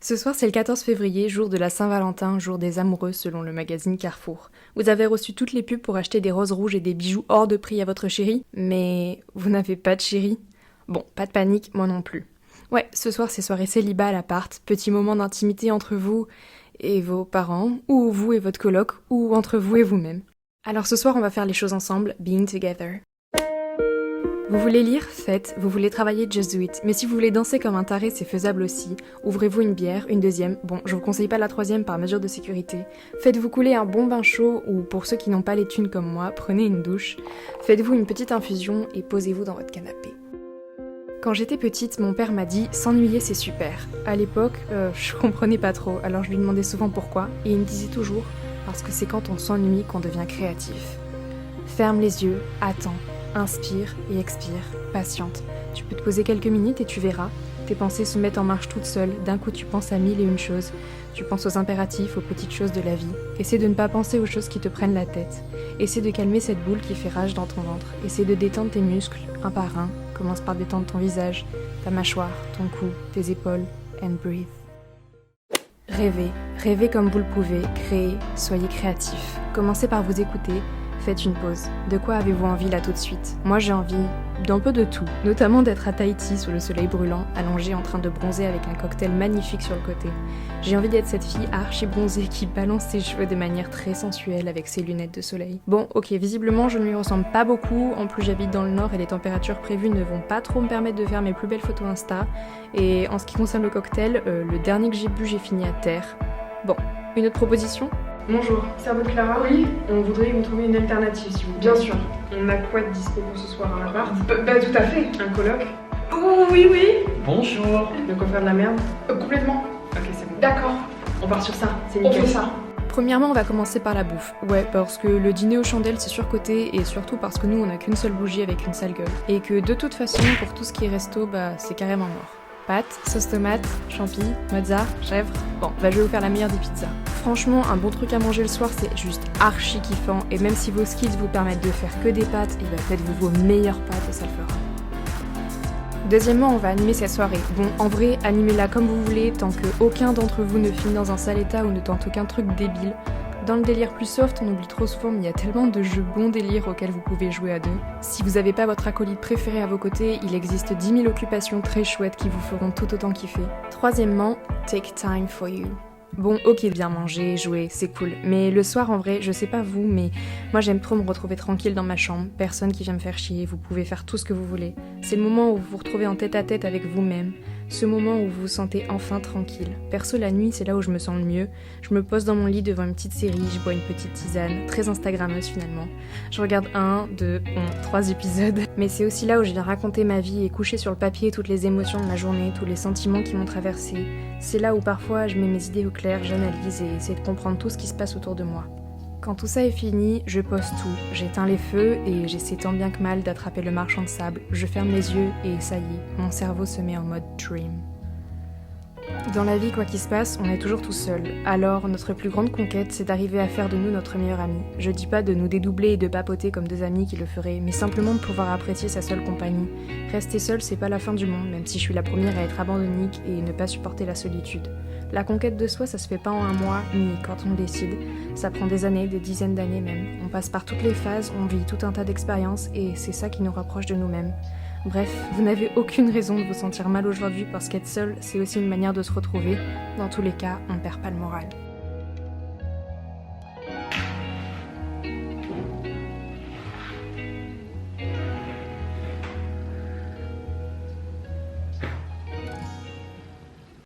Ce soir, c'est le 14 février, jour de la Saint-Valentin, jour des amoureux selon le magazine Carrefour. Vous avez reçu toutes les pubs pour acheter des roses rouges et des bijoux hors de prix à votre chérie, mais vous n'avez pas de chérie? Bon, pas de panique, moi non plus. Ouais, ce soir, c'est soirée célibat à l'appart, petit moment d'intimité entre vous et vos parents, ou vous et votre coloc, ou entre vous et vous-même. Alors ce soir, on va faire les choses ensemble, being together. Vous voulez lire? Faites. Vous voulez travailler? Just do it. Mais si vous voulez danser comme un taré, c'est faisable aussi. Ouvrez-vous une bière, une deuxième. Bon, je vous conseille pas la troisième par mesure de sécurité. Faites-vous couler un bon bain chaud, ou pour ceux qui n'ont pas les thunes comme moi, prenez une douche. Faites-vous une petite infusion et posez-vous dans votre canapé. Quand j'étais petite, mon père m'a dit « s'ennuyer c'est super ». À l'époque, je comprenais pas trop, alors je lui demandais souvent pourquoi, et il me disait toujours « parce que c'est quand on s'ennuie qu'on devient créatif ». Ferme les yeux, attends. Inspire et expire, patiente. Tu peux te poser quelques minutes et tu verras. Tes pensées se mettent en marche toutes seules. D'un coup, tu penses à 1001 choses. Tu penses aux impératifs, aux petites choses de la vie. Essaie de ne pas penser aux choses qui te prennent la tête. Essaie de calmer cette boule qui fait rage dans ton ventre. Essaie de détendre tes muscles, un par un. Commence par détendre ton visage, ta mâchoire, ton cou, tes épaules. And breathe. Rêvez. Rêvez comme vous le pouvez. Créez. Soyez créatif. Commencez par vous écouter. Faites une pause. De quoi avez-vous envie là tout de suite? Moi j'ai envie d'un peu de tout, notamment d'être à Tahiti sous le soleil brûlant, allongée en train de bronzer avec un cocktail magnifique sur le côté. J'ai envie d'être cette fille archi bronzée qui balance ses cheveux de manière très sensuelle avec ses lunettes de soleil. Bon, ok, visiblement je ne lui ressemble pas beaucoup, en plus j'habite dans le nord et les températures prévues ne vont pas trop me permettre de faire mes plus belles photos Insta. Et en ce qui concerne le cocktail, le dernier que j'ai bu j'ai fini à terre. Bon, une autre proposition? Bonjour, Servante Clara. Oui, On voudrait vous trouver une alternative, s'il vous plaît. bien sûr. On a quoi de dispo pour ce soir? Un appart? Bah tout à fait. Un coloc? Oh, oui, oui. Bonjour. De quoi faire de la merde? Complètement. Ok, c'est bon. D'accord, On part sur ça, c'est on nickel. fait ça. Premièrement, on va commencer par la bouffe. Ouais, parce que le dîner aux chandelles c'est surcoté et surtout parce que nous on a qu'une seule bougie avec une sale gueule. Et que de toute façon, pour tout ce qui est resto, bah c'est carrément mort. Pâtes, sauce tomate, champi, mozza, chèvre. Bon, bah je vais vous faire la meilleure des pizzas. Franchement, un bon truc à manger le soir, c'est juste archi kiffant. Et même si vos skills vous permettent de faire que des pâtes, et bah faites-vous vos meilleures pâtes et ça le fera. Deuxièmement, on va animer cette soirée. Bon, en vrai, animez-la comme vous voulez, tant que aucun d'entre vous ne finit dans un sale état ou ne tente aucun truc débile. Dans le délire plus soft, on oublie trop souvent, mais il y a tellement de jeux bons délires auxquels vous pouvez jouer à deux. Si vous n'avez pas votre acolyte préféré à vos côtés, il existe 10 000 occupations très chouettes qui vous feront tout autant kiffer. Troisièmement, take time for you. Bon, ok, bien manger, jouer, c'est cool. Mais le soir, en vrai, je sais pas vous, mais moi j'aime trop me retrouver tranquille dans ma chambre. Personne qui vient me faire chier, vous pouvez faire tout ce que vous voulez. C'est le moment où vous vous retrouvez en tête à tête avec vous-même. Ce moment où vous vous sentez enfin tranquille. Perso, la nuit, c'est là où je me sens le mieux. Je me pose dans mon lit devant une petite série, je bois une petite tisane, très instagrammeuse finalement. Je regarde 1, 2, 3 épisodes. Mais c'est aussi là où je viens raconter ma vie et coucher sur le papier toutes les émotions de ma journée, tous les sentiments qui m'ont traversée. C'est là où parfois je mets mes idées au clair, j'analyse et essaie de comprendre tout ce qui se passe autour de moi. Quand tout ça est fini, je pose tout, j'éteins les feux et j'essaie tant bien que mal d'attraper le marchand de sable. Je ferme les yeux et ça y est, mon cerveau se met en mode dream. Dans la vie, quoi qu'il se passe, on est toujours tout seul. Alors, notre plus grande conquête, c'est d'arriver à faire de nous notre meilleur ami. Je dis pas de nous dédoubler et de papoter comme deux amis qui le feraient, mais simplement de pouvoir apprécier sa seule compagnie. Rester seul, c'est pas la fin du monde, même si je suis la première à être abandonnique et ne pas supporter la solitude. La conquête de soi, ça se fait pas en un mois, ni quand on le décide. Ça prend des années, des dizaines d'années même. On passe par toutes les phases, on vit tout un tas d'expériences, et c'est ça qui nous rapproche de nous-mêmes. Bref, vous n'avez aucune raison de vous sentir mal aujourd'hui parce qu'être seul, c'est aussi une manière de se retrouver. Dans tous les cas, on ne perd pas le moral.